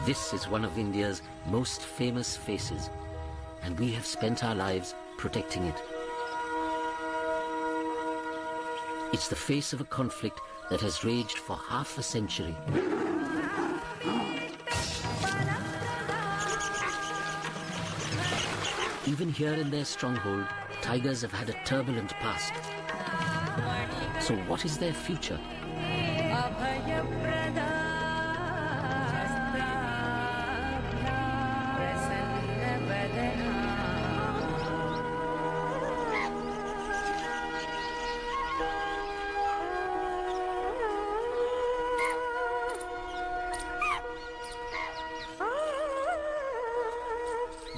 This is one of India's most famous faces, and we have spent our lives protecting it. It's the face of a conflict that has raged for half a century. Even here in their stronghold, tigers have had a turbulent past. So what is their future?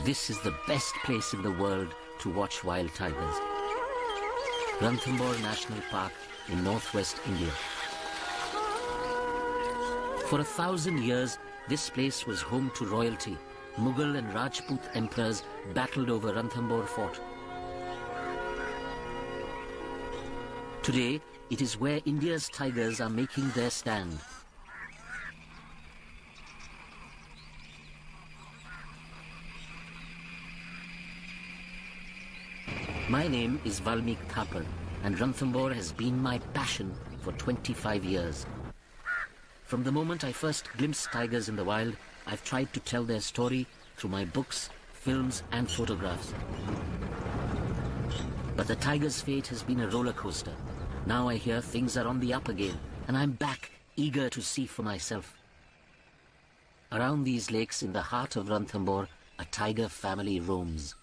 This is the best place in the world to watch wild tigers. Ranthambore National Park in northwest India. For 1,000 years, this place was home to royalty. Mughal and Rajput emperors battled over Ranthambore Fort. Today, it is where India's tigers are making their stand. My name is Valmik Thapar, and Ranthambore has been my passion for 25 years. From the moment I first glimpsed tigers in the wild, I've tried to tell their story through my books, films and photographs. But the tiger's fate has been a roller coaster. Now I hear things are on the up again, and I'm back, eager to see for myself. Around these lakes in the heart of Ranthambore, a tiger family roams.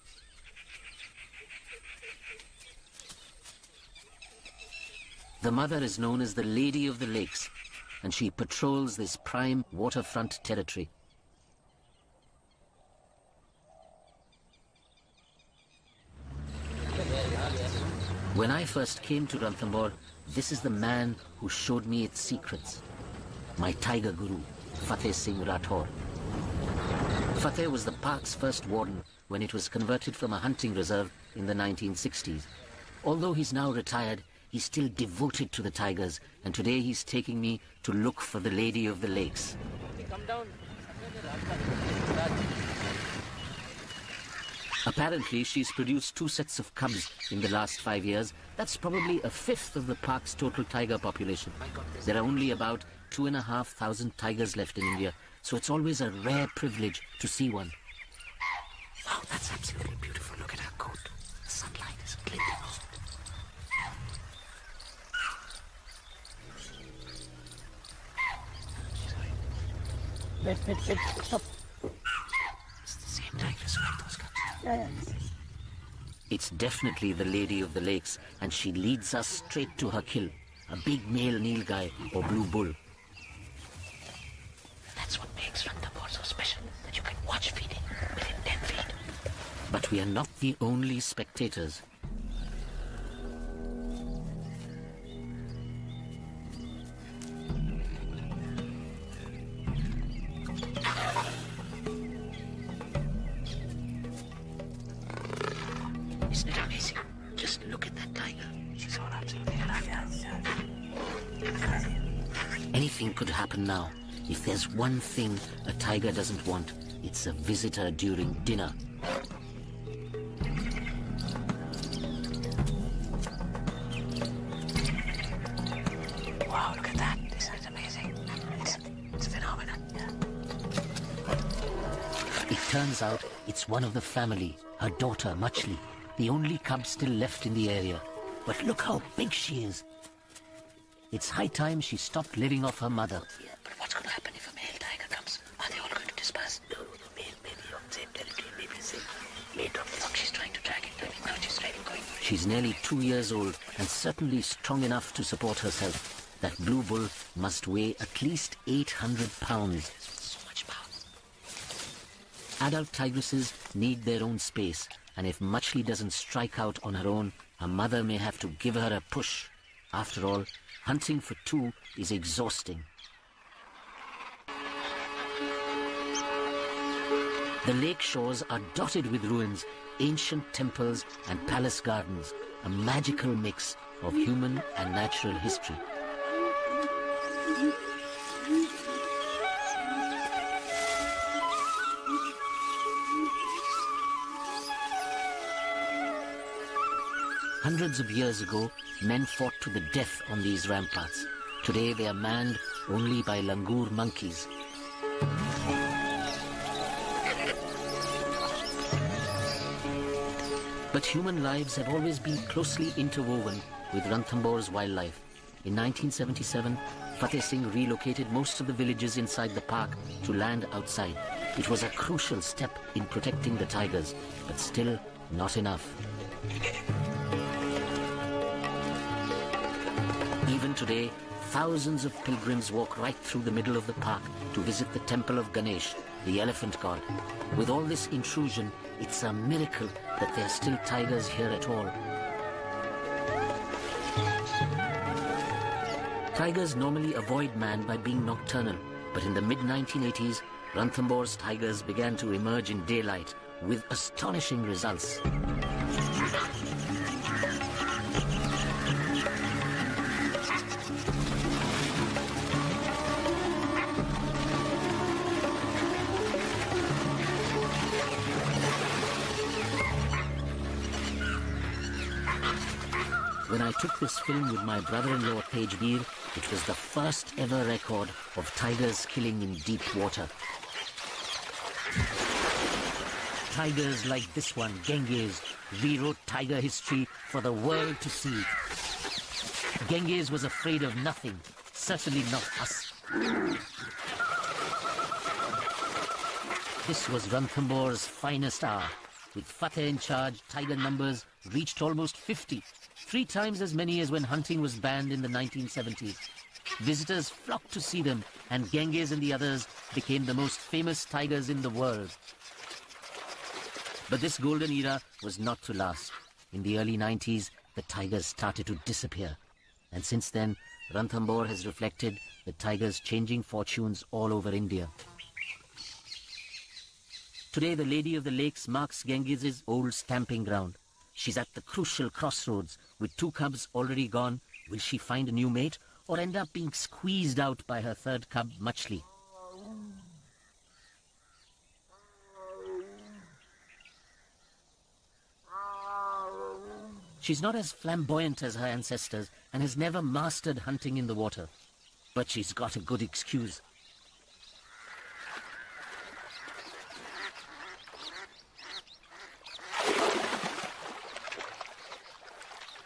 The mother is known as the Lady of the Lakes, and she patrols this prime waterfront territory. When I first came to Ranthambore, this is the man who showed me its secrets. My tiger guru, Fateh Singh Rathore. Fateh was the park's first warden when it was converted from a hunting reserve in the 1960s. Although he's now retired, he's still devoted to the tigers, and today he's taking me to look for the Lady of the Lakes. Come down. Apparently, she's produced 2 sets of cubs in the last 5 years. That's probably 1/5 of the park's total tiger population. There are only about 2,500 tigers left in India, so it's always a rare privilege to see one. Wow, that's absolutely beautiful. Look at her coat. The sunlight is glinting on it. Wait, stop. It's the same tigress like those cubs. Yeah. It's definitely the Lady of the Lakes, and she leads us straight to her kill, a big male nilgai or blue bull. That's what makes Ranthambore so special, that you can watch feeding within 10 feet. But we are not the only spectators. Isn't it amazing? Just look at that tiger. She's all absolutely alive. Anything could happen now. If there's one thing a tiger doesn't want, it's a visitor during dinner. Wow, look at that. This is amazing. It's phenomenal. It turns out it's one of the family, her daughter Machli, the only cub still left in the area. But look how big she is. It's high time she stopped living off her mother. Yeah, but what's going to happen if a male tiger comes? Are they all going to disperse? No, the male may be on the same territory, maybe the same mate of the dog. She's trying to drag it. I mean, now she's really going for it. She's nearly 2 years old and certainly strong enough to support herself. That blue bull must weigh at least 800 pounds. So much power. Adult tigresses need their own space, and if Machli doesn't strike out on her own, her mother may have to give her a push. After all, hunting for 2 is exhausting. The lake shores are dotted with ruins, ancient temples and palace gardens, a magical mix of human and natural history. Hundreds of years ago, men fought to the death on these ramparts. Today they are manned only by langur monkeys. But human lives have always been closely interwoven with Ranthambore's wildlife. In 1977, Fateh Singh relocated most of the villages inside the park to land outside. It was a crucial step in protecting the tigers, but still not enough. Even today, thousands of pilgrims walk right through the middle of the park to visit the temple of Ganesh, the elephant god. With all this intrusion, it's a miracle that there are still tigers here at all. Tigers normally avoid man by being nocturnal, but in the mid-1980s, Ranthambore's tigers began to emerge in daylight with astonishing results. When I took this film with my brother-in-law Tejveer, it was the first ever record of tigers killing in deep water. Tigers like this one, Genghis, rewrote tiger history for the world to see. Genghis was afraid of nothing, certainly not us. This was Ranthambore finest hour. With Fateh in charge, tiger numbers reached almost 50, 3 times as many as when hunting was banned in the 1970s. Visitors flocked to see them, and Genghis and the others became the most famous tigers in the world. But this golden era was not to last. In the early 90s, the tigers started to disappear. And since then, Ranthambore has reflected the tigers' changing fortunes all over India. Today, the Lady of the Lakes marks Genghis's old stamping ground. She's at the crucial crossroads. With 2 cubs already gone, will she find a new mate or end up being squeezed out by her 3rd cub, Machli? She's not as flamboyant as her ancestors and has never mastered hunting in the water. But she's got a good excuse.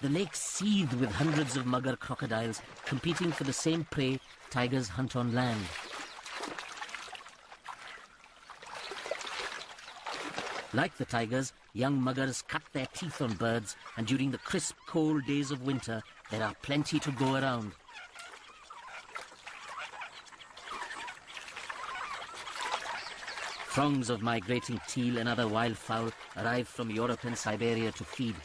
The lake seethed with hundreds of mugger crocodiles competing for the same prey tigers hunt on land. Like the tigers, young muggers cut their teeth on birds, and during the crisp, cold days of winter, there are plenty to go around. Throngs of migrating teal and other wildfowl arrive from Europe and Siberia to feed.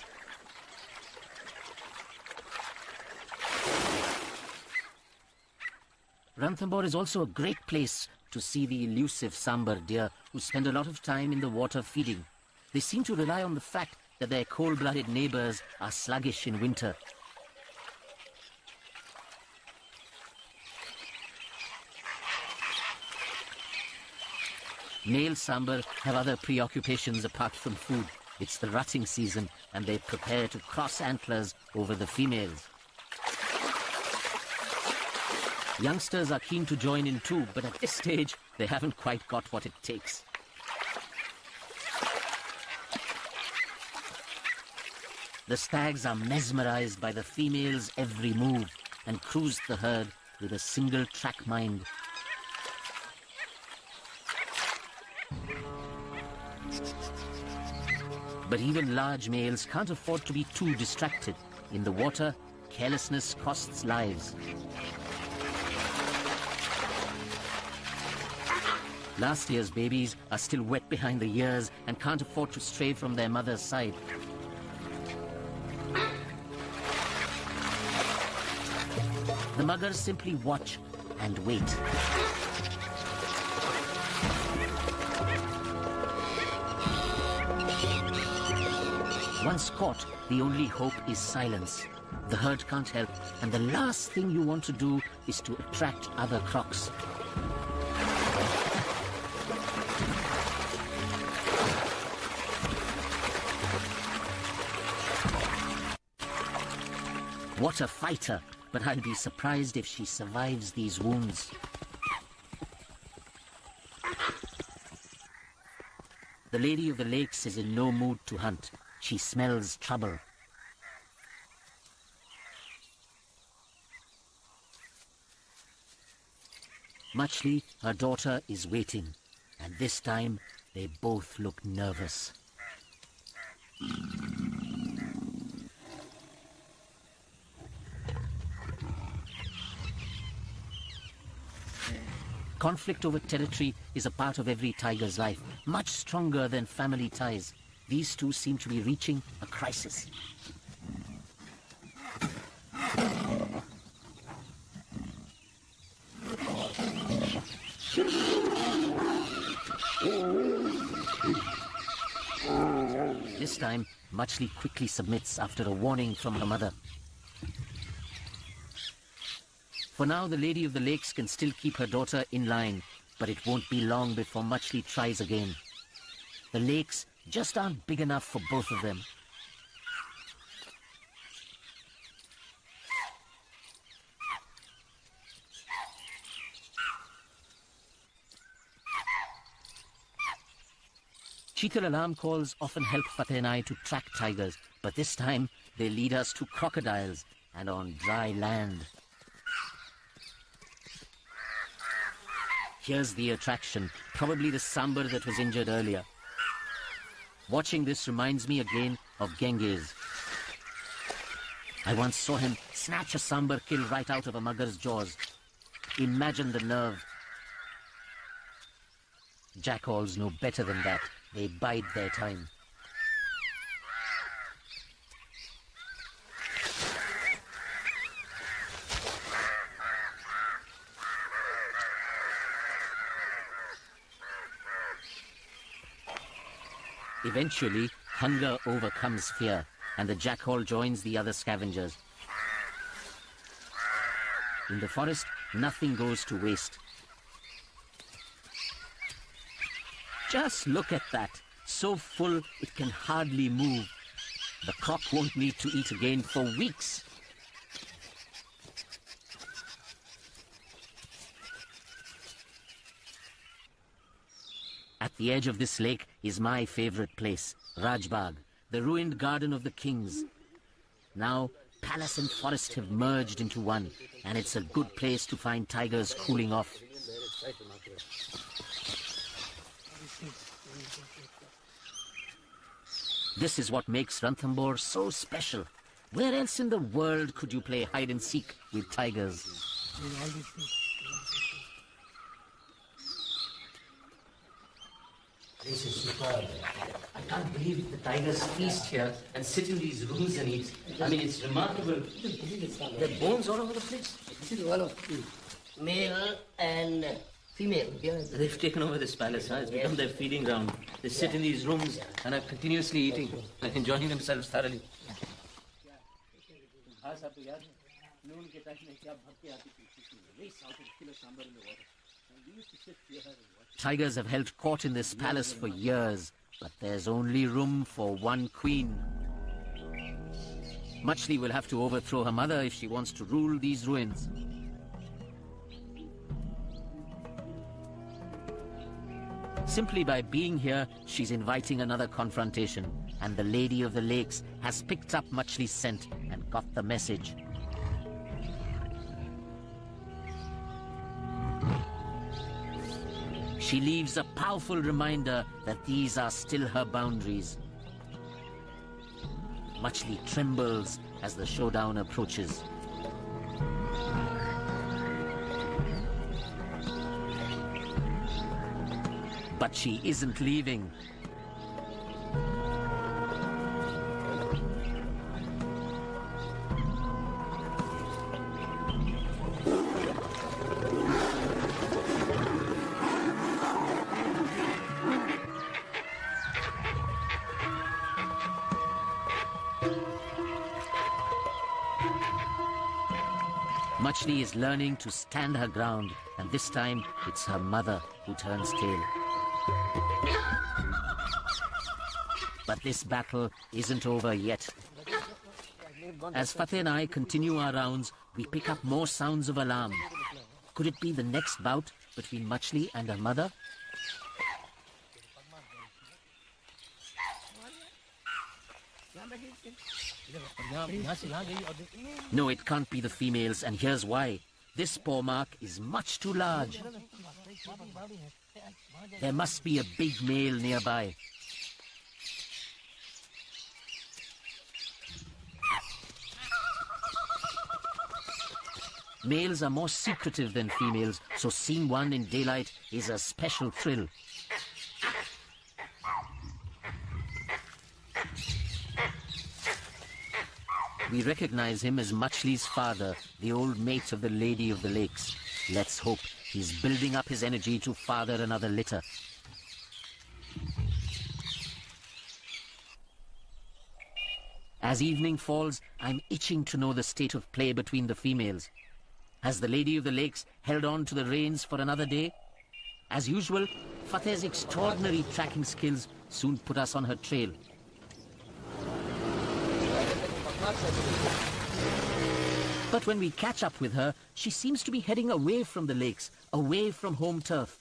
Ranthambore is also a great place to see the elusive sambar deer who spend a lot of time in the water feeding. They seem to rely on the fact that their cold-blooded neighbors are sluggish in winter. Male sambar have other preoccupations apart from food. It's the rutting season and they prepare to cross antlers over the females. Youngsters are keen to join in too, but at this stage, they haven't quite got what it takes. The stags are mesmerized by the female's every move and cruise the herd with a single track mind. But even large males can't afford to be too distracted. In the water, carelessness costs lives. Last year's babies are still wet behind the ears and can't afford to stray from their mother's side. The muggers simply watch and wait. Once caught, the only hope is silence. The herd can't help, and the last thing you want to do is to attract other crocs. What a fighter, but I'll be surprised if she survives these wounds. The Lady of the Lakes is in no mood to hunt. She smells trouble. Machli, her daughter, is waiting, and this time they both look nervous. Conflict over territory is a part of every tiger's life, much stronger than family ties. These two seem to be reaching a crisis. This time, Machli quickly submits after a warning from her mother. For now, the Lady of the Lakes can still keep her daughter in line, but it won't be long before Machli tries again. The lakes just aren't big enough for both of them. Cheetal alarm calls often help Fateh and I to track tigers, but this time they lead us to crocodiles and on dry land. Here's the attraction, probably the sambar that was injured earlier. Watching this reminds me again of Genghis. I once saw him snatch a sambar kill right out of a mugger's jaws. Imagine the nerve. Jackals know better than that. They bide their time. Eventually, hunger overcomes fear, and the jackal joins the other scavengers. In the forest, nothing goes to waste. Just look at that, so full it can hardly move. The croc won't need to eat again for weeks. At the edge of this lake is my favorite place, Rajbagh, the ruined garden of the kings. Now, palace and forest have merged into one, and it's a good place to find tigers cooling off. This is what makes Ranthambore so special. Where else in the world could you play hide and seek with tigers? This is superb. I can't believe the tigers feast here and sit in these rooms and eat. I mean, it's remarkable. There are bones all over the place. This is all of male and female. They've taken over this palace, huh? It's become their feeding ground. They sit in these rooms and are continuously eating and enjoying themselves thoroughly. Tigers have held court in this palace for years, but there's only room for one queen. Machli will have to overthrow her mother if she wants to rule these ruins. Simply by being here, she's inviting another confrontation, and the Lady of the Lakes has picked up Machli's scent and got the message. She leaves a powerful reminder that these are still her boundaries. Machli trembles as the showdown approaches. But she isn't leaving. Machli is learning to stand her ground, and this time it's her mother who turns tail. But this battle isn't over yet. As Fateh and I continue our rounds, we pick up more sounds of alarm. Could it be the next bout between Machli and her mother? No, it can't be the females, and here's why. This paw mark is much too large. There must be a big male nearby. Males are more secretive than females, so seeing one in daylight is a special thrill. We recognize him as Machli's father, the old mate of the Lady of the Lakes. Let's hope he's building up his energy to father another litter. As evening falls, I'm itching to know the state of play between the females. Has the Lady of the Lakes held on to the reins for another day? As usual, Fateh's extraordinary tracking skills soon put us on her trail. But when we catch up with her, she seems to be heading away from the lakes, away from home turf.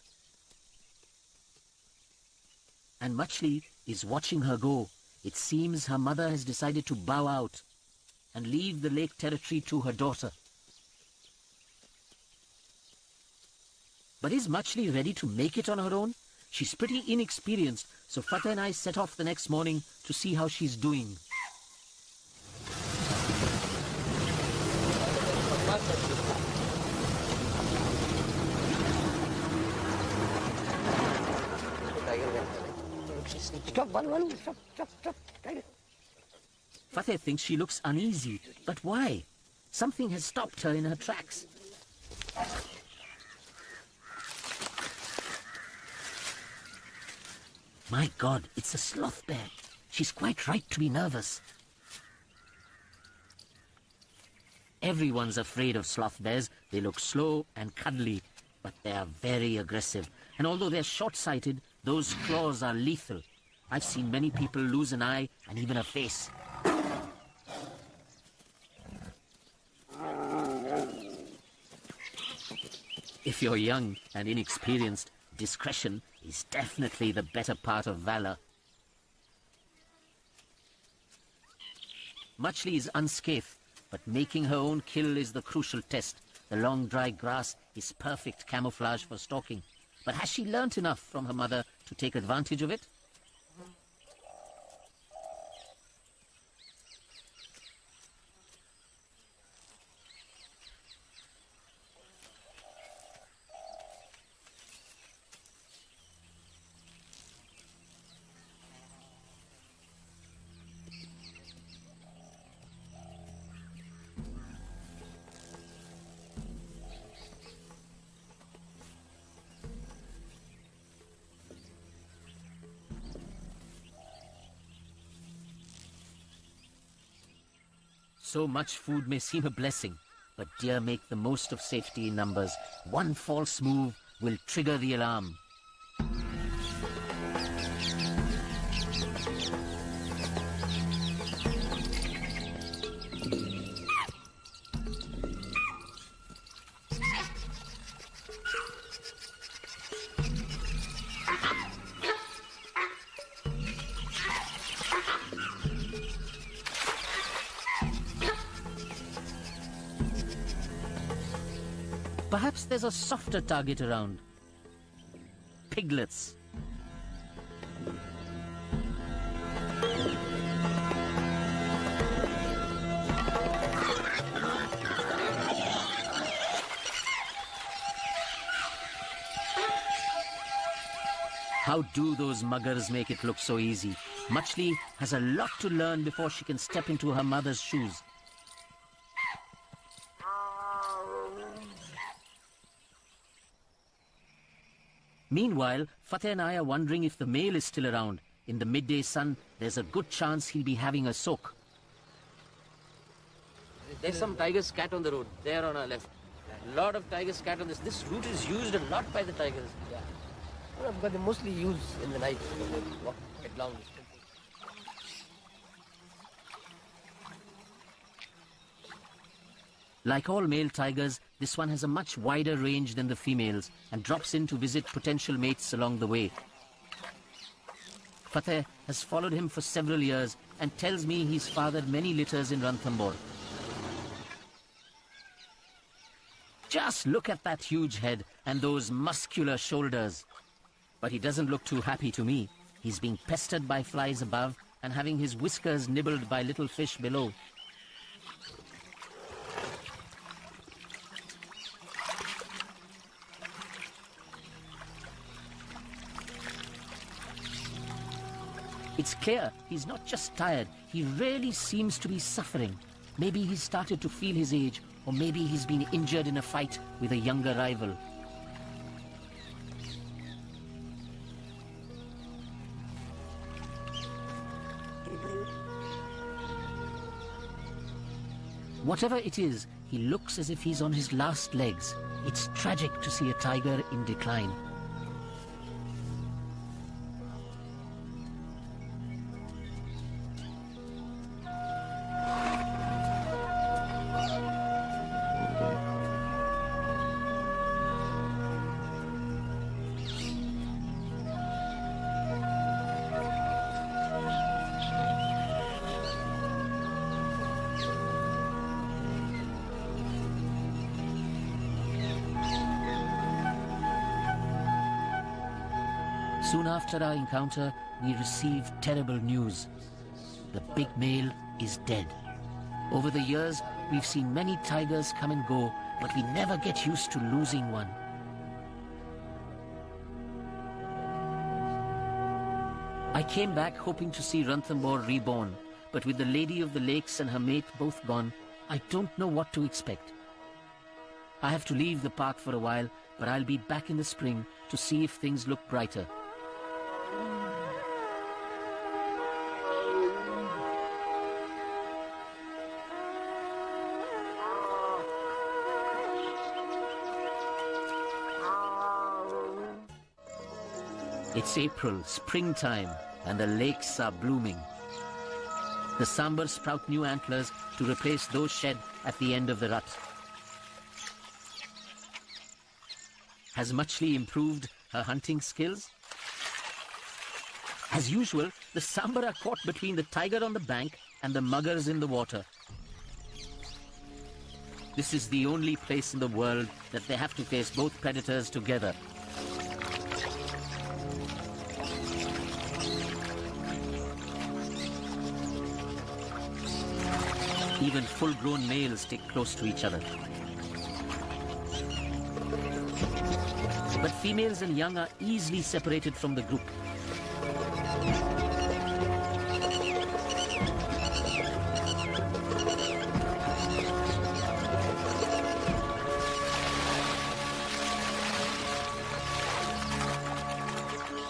And Machli is watching her go. It seems her mother has decided to bow out and leave the lake territory to her daughter. But is Machli ready to make it on her own? She's pretty inexperienced, so Fateh and I set off the next morning to see how she's doing. Stop, stop. Fateh thinks she looks uneasy, but why? Something has stopped her in her tracks. My God, it's a sloth bear. She's quite right to be nervous. Everyone's afraid of sloth bears. They look slow and cuddly, but they are very aggressive. And although they're short-sighted, those claws are lethal. I've seen many people lose an eye and even a face. If you're young and inexperienced, discretion is definitely the better part of valor. Machli is unscathed, but making her own kill is the crucial test. The long dry grass is perfect camouflage for stalking. But has she learnt enough from her mother to take advantage of it? So much food may seem a blessing, but deer make the most of safety in numbers. One false move will trigger the alarm. Perhaps there's a softer target around. Piglets. How do those muggers make it look so easy? Machli has a lot to learn before she can step into her mother's shoes. Meanwhile, Fateh and I are wondering if the male is still around. In the midday sun, there's a good chance he'll be having a soak. There's some tiger scat on the road, there on our left. A lot of tiger scat on this. This route is used a lot by the tigers. Yeah. Well, because they mostly use in the night. They walk quite long distance. Like all male tigers, this one has a much wider range than the females and drops in to visit potential mates along the way. Fateh has followed him for several years and tells me he's fathered many litters in Ranthambore. Just look at that huge head and those muscular shoulders. But he doesn't look too happy to me. He's being pestered by flies above and having his whiskers nibbled by little fish below. It's clear he's not just tired, he really seems to be suffering. Maybe he's started to feel his age, or maybe he's been injured in a fight with a younger rival. Whatever it is, he looks as if he's on his last legs. It's tragic to see a tiger in decline. Soon after our encounter, we received terrible news. The big male is dead. Over the years, we've seen many tigers come and go, but we never get used to losing one. I came back hoping to see Ranthambore reborn, but with the Lady of the Lakes and her mate both gone, I don't know what to expect. I have to leave the park for a while, but I'll be back in the spring to see if things look brighter. It's April, springtime, and the lakes are blooming. The sambar sprout new antlers to replace those shed at the end of the rut. Has Machli improved her hunting skills? As usual, the sambar are caught between the tiger on the bank and the muggers in the water. This is the only place in the world that they have to face both predators together. Even full-grown males stick close to each other. But females and young are easily separated from the group.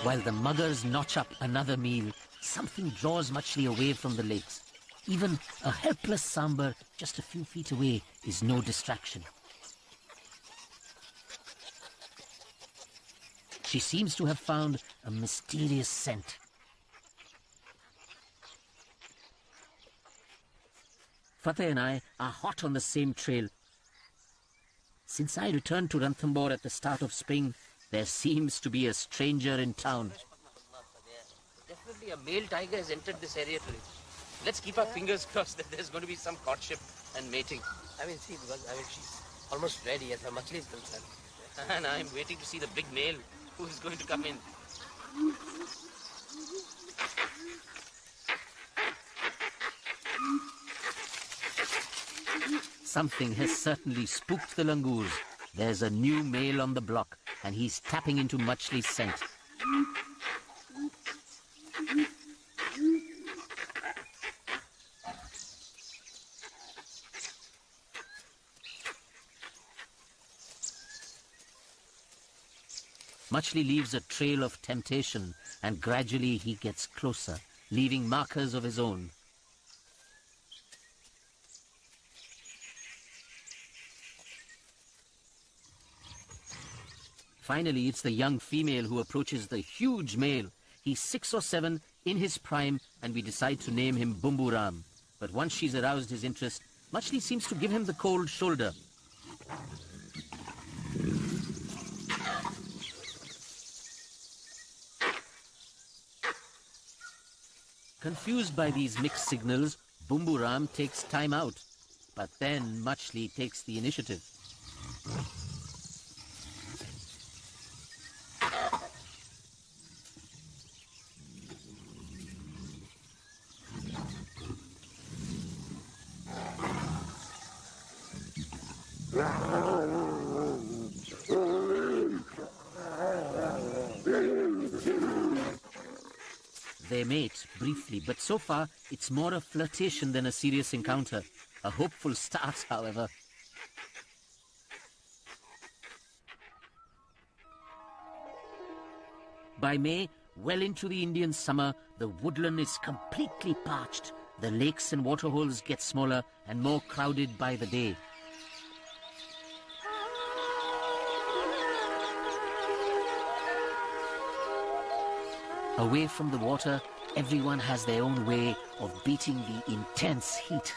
While the muggers notch up another meal, something draws Machli away from the lakes. Even a helpless sambar just a few feet away is no distraction. She seems to have found a mysterious scent. Fateh and I are hot on the same trail. Since I returned to Ranthambore at the start of spring, there seems to be a stranger in town. Definitely a male tiger has entered this area today. Let's keep our fingers crossed that there's going to be some courtship and mating. See, because she's almost ready as her Machli is concerned. And I'm waiting to see the big male who is going to come in. Something has certainly spooked the langurs. There's a new male on the block, and he's tapping into Machli's scent. Machli leaves a trail of temptation, and gradually he gets closer, leaving markers of his own. Finally, it's the young female who approaches the huge male. He's 6 or 7, in his prime, and we decide to name him Bumbu Ram. But once she's aroused his interest, Machli seems to give him the cold shoulder. Confused by these mixed signals, Bumburam takes time out. But then Machli takes the initiative. They mate briefly, but so far it's more a flirtation than a serious encounter. A hopeful start, however. By May, well into the Indian summer, the woodland is completely parched. The lakes and waterholes get smaller and more crowded by the day. Away from the water, everyone has their own way of beating the intense heat.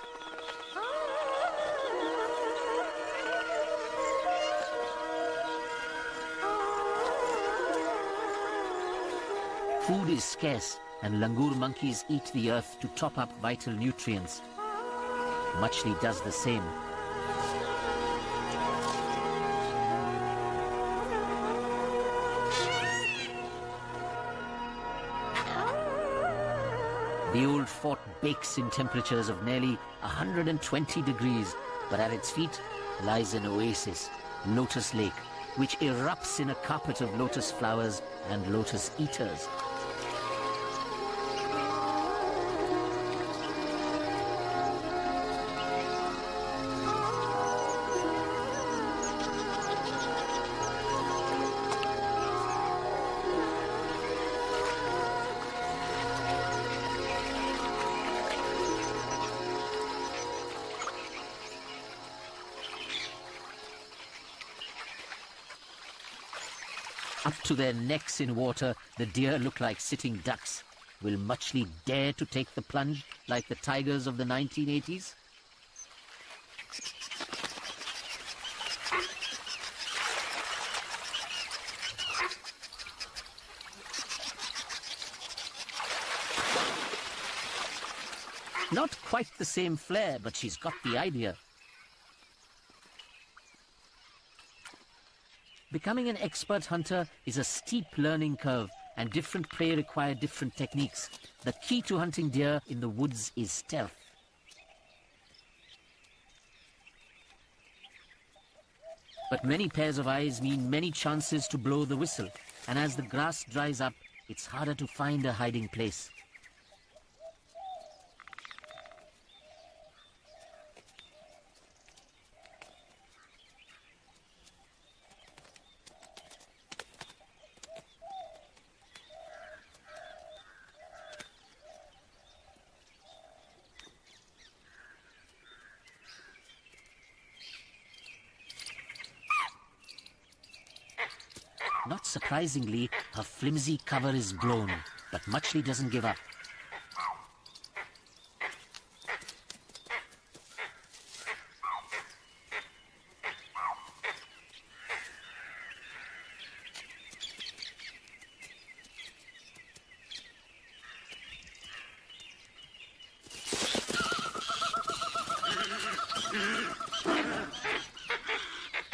Food is scarce, and langur monkeys eat the earth to top up vital nutrients. Machli does the same. The old fort bakes in temperatures of nearly 120 degrees, but at its feet lies an oasis, Lotus Lake, which erupts in a carpet of lotus flowers and lotus eaters. Up to their necks in water, the deer look like sitting ducks. Will Machli dare to take the plunge like the tigers of the 1980s? Not quite the same flair, but she's got the idea. Becoming an expert hunter is a steep learning curve, and different prey require different techniques. The key to hunting deer in the woods is stealth. But many pairs of eyes mean many chances to blow the whistle, and as the grass dries up, it's harder to find a hiding place. Not surprisingly, her flimsy cover is blown, but Machli doesn't give up.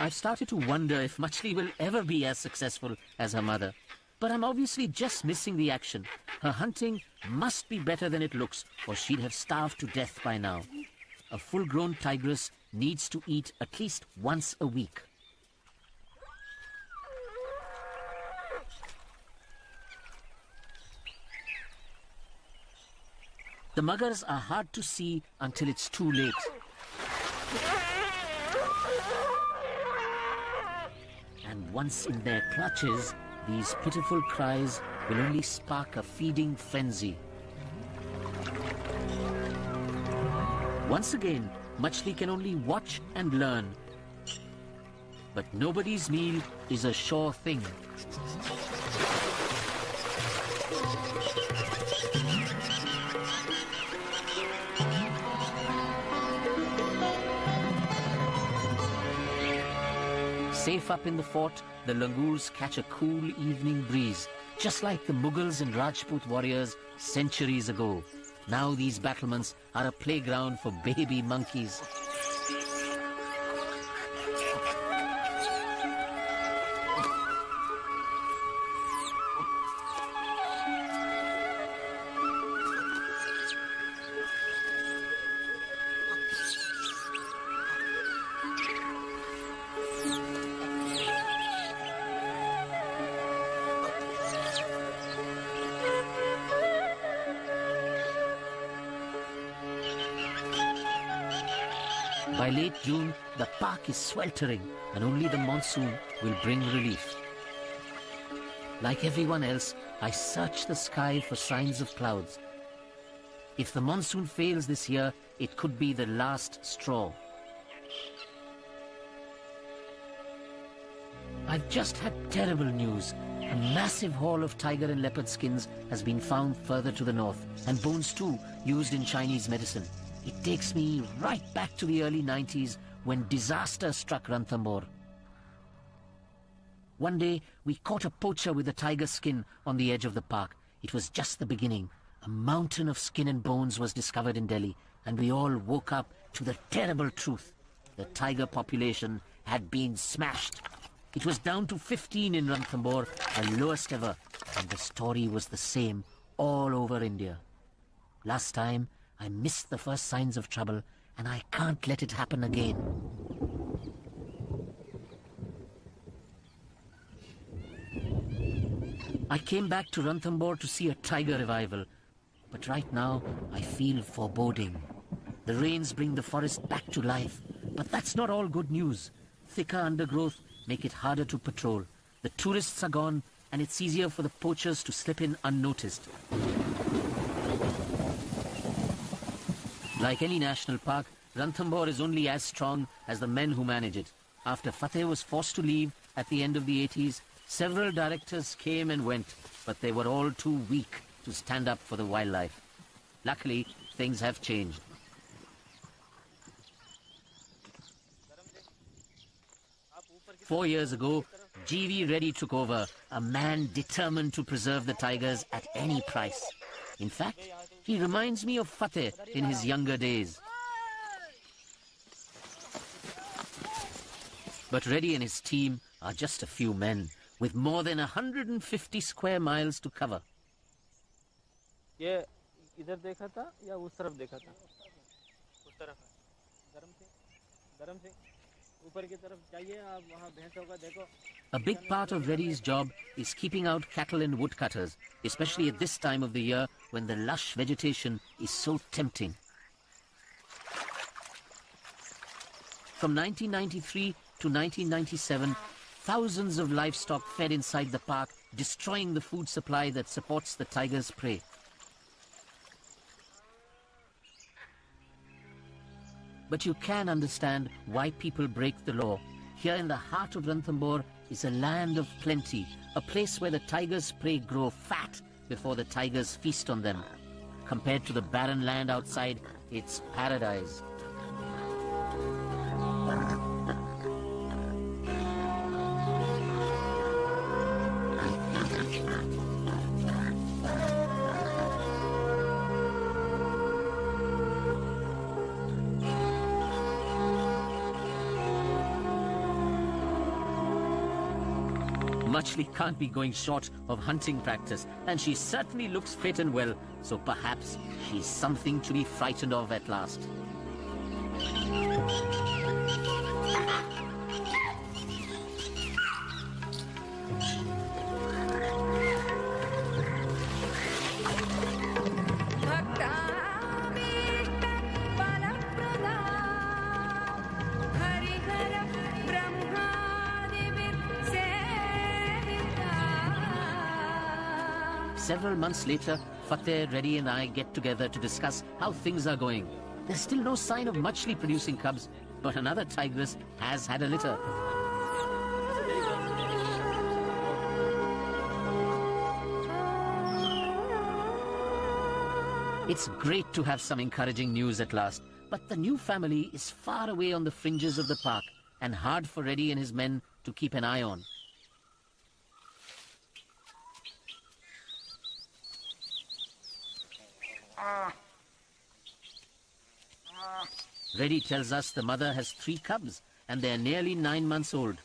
I've started to wonder if Machli will ever be as successful as her mother. But I'm obviously just missing the action. Her hunting must be better than it looks, or she'd have starved to death by now. A full-grown tigress needs to eat at least once a week. The muggers are hard to see until it's too late. And once in their clutches, these pitiful cries will only spark a feeding frenzy. Once again, Machli can only watch and learn. But nobody's meal is a sure thing. Safe up in the fort, the langurs catch a cool evening breeze, just like the Mughals and Rajput warriors centuries ago. Now these battlements are a playground for baby monkeys. By late June, the park is sweltering and only the monsoon will bring relief. Like everyone else, I search the sky for signs of clouds. If the monsoon fails this year, it could be the last straw. I've just had terrible news. A massive haul of tiger and leopard skins has been found further to the north, and bones too, used in Chinese medicine. It takes me right back to the early 90s when disaster struck Ranthambore. One day, we caught a poacher with a tiger skin on the edge of the park. It was just the beginning. A mountain of skin and bones was discovered in Delhi, and we all woke up to the terrible truth. The tiger population had been smashed. It was down to 15 in Ranthambore, the lowest ever, and the story was the same all over India. Last time, I missed the first signs of trouble, and I can't let it happen again. I came back to Ranthambore to see a tiger revival, but right now I feel foreboding. The rains bring the forest back to life, but that's not all good news. Thicker undergrowth make it harder to patrol. The tourists are gone, and it's easier for the poachers to slip in unnoticed. Like any national park, Ranthambore is only as strong as the men who manage it. After Fateh was forced to leave at the end of the 80s, several directors came and went, but they were all too weak to stand up for the wildlife. Luckily, things have changed. Four years ago, G.V. Reddy took over, a man determined to preserve the tigers at any price. In fact, he reminds me of Fateh in his younger days. But Reddy and his team are just a few men, with more than 150 square miles to cover. ये इधर देखा था या उस तरफ देखा था? उस तरफ है। गरम से ऊपर की तरफ जाइए आप वहाँ भैंसों का देखो। A big part of Reddy's job is keeping out cattle and woodcutters, especially at this time of the year when the lush vegetation is so tempting. From 1993 to 1997, thousands of livestock fed inside the park, destroying the food supply that supports the tiger's prey. But you can understand why people break the law. Here in the heart of Ranthambore is a land of plenty, a place where the tiger's prey grow fat before the tigers feast on them. Compared to the barren land outside, it's paradise. Machli can't be going short of hunting practice, and she certainly looks fit and well, so perhaps she's something to be frightened of at last. Several months later, Fateh, Reddy and I get together to discuss how things are going. There's still no sign of Machli producing cubs, but another tigress has had a litter. It's great to have some encouraging news at last, but the new family is far away on the fringes of the park, and hard for Reddy and his men to keep an eye on. Reddy tells us the mother has 3 cubs and they are nearly 9 months old.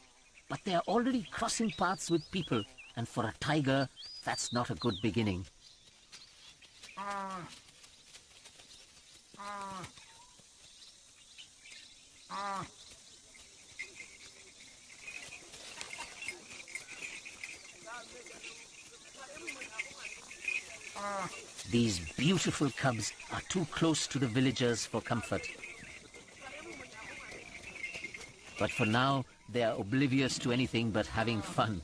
But they are already crossing paths with people, and for a tiger, that's not a good beginning. These beautiful cubs are too close to the villagers for comfort. But for now, they are oblivious to anything but having fun.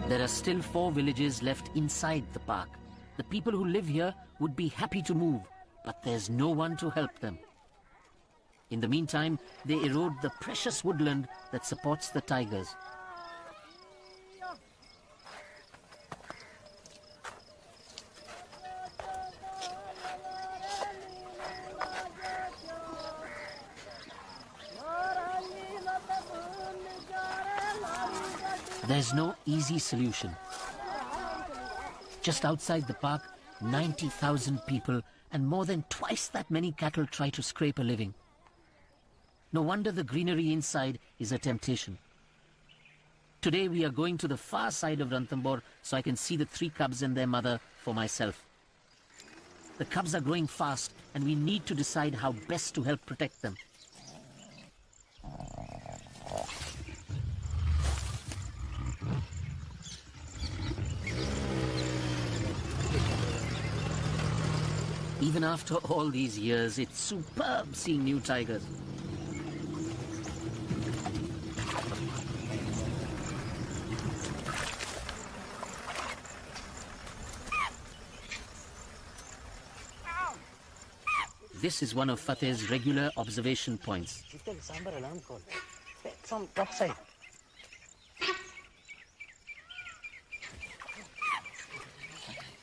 There are still 4 villages left inside the park. The people who live here would be happy to move, but there's no one to help them. In the meantime, they erode the precious woodland that supports the tigers. There's no easy solution. Just outside the park, 90,000 people and more than twice that many cattle try to scrape a living. No wonder the greenery inside is a temptation. Today we are going to the far side of Ranthambore so I can see the 3 cubs and their mother for myself. The cubs are growing fast and we need to decide how best to help protect them. Even after all these years, it's superb seeing new tigers. This is one of Fateh's regular observation points. Alarm call from top side.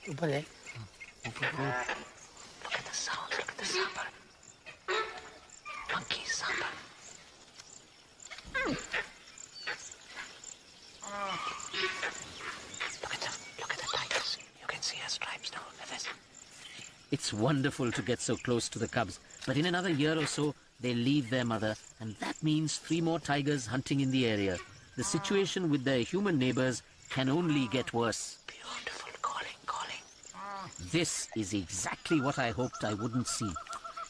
Look at the sound, look at the sambar. Monkey sambar. Look at the tigers. You can see her stripes now. It's wonderful to get so close to the cubs, but in another year or so, they leave their mother, and that means 3 more tigers hunting in the area. The situation with their human neighbors can only get worse. Beautiful, calling. This is exactly what I hoped I wouldn't see.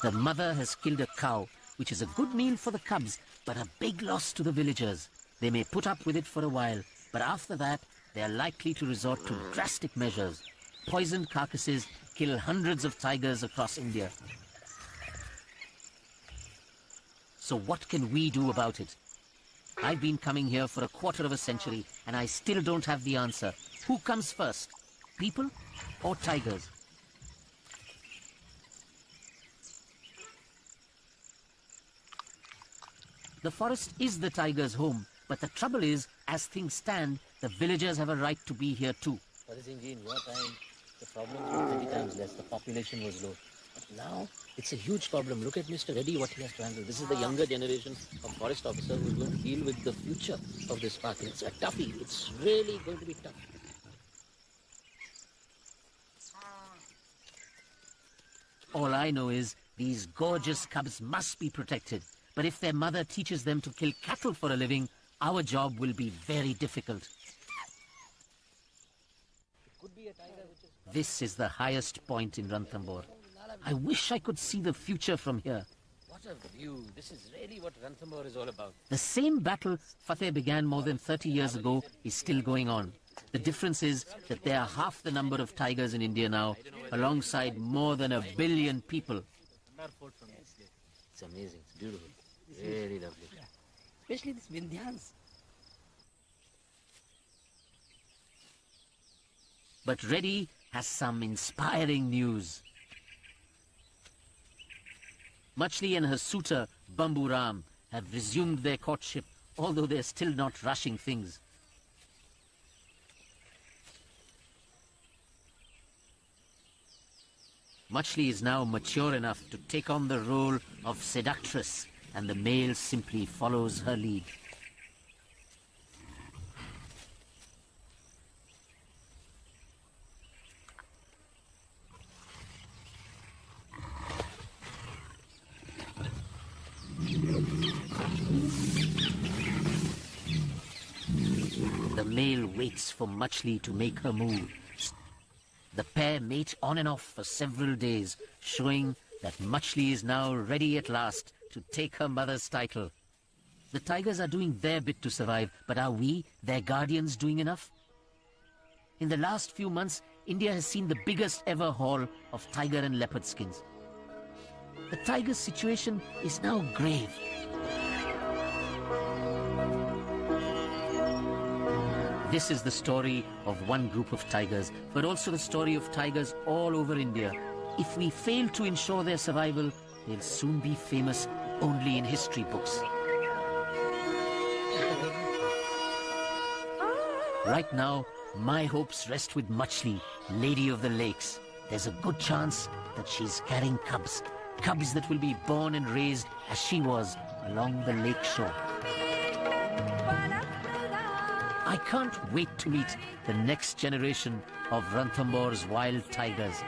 The mother has killed a cow, which is a good meal for the cubs, but a big loss to the villagers. They may put up with it for a while, but after that, they are likely to resort to drastic measures. Poisoned carcasses kill hundreds of tigers across India. So what can we do about it? I've been coming here for a quarter of a century and I still don't have the answer. Who comes first? People or tigers? The forest is the tigers' home, but the trouble is, as things stand, the villagers have a right to be here too. In your time, the problems were 20 times less. The population was low. But now, it's a huge problem. Look at Mr. Reddy, what he has to handle. This is the younger generation of forest officer who is going to deal with the future of this park. It's a toughie. It's really going to be tough. All I know is these gorgeous cubs must be protected. But if their mother teaches them to kill cattle for a living, our job will be very difficult. This is the highest point in Ranthambore. I wish I could see the future from here. What a view. This is really what Ranthambore is all about. The same battle Fateh began more than 30 years ago is still going on. The difference is that there are half the number of tigers in India now, alongside more than 1 billion people. It's amazing. It's beautiful. Really lovely. Especially this Vindhyans. But Reddy has some inspiring news. Machli and her suitor, Bambu Ram, have resumed their courtship, although they're still not rushing things. Machli is now mature enough to take on the role of seductress, and the male simply follows her lead. The male waits for Machli to make her move. The pair mate on and off for several days, showing that Machli is now ready at last to take her mother's title. The tigers are doing their bit to survive, but are we, their guardians, doing enough? In the last few months, India has seen the biggest ever haul of tiger and leopard skins. The tiger's situation is now grave. This is the story of one group of tigers, but also the story of tigers all over India. If we fail to ensure their survival, they'll soon be famous only in history books. Right now, my hopes rest with Machli, Lady of the Lakes. There's a good chance that she's carrying cubs. Cubs that will be born and raised as she was along the lake shore. I can't wait to meet the next generation of Ranthambore wild tigers.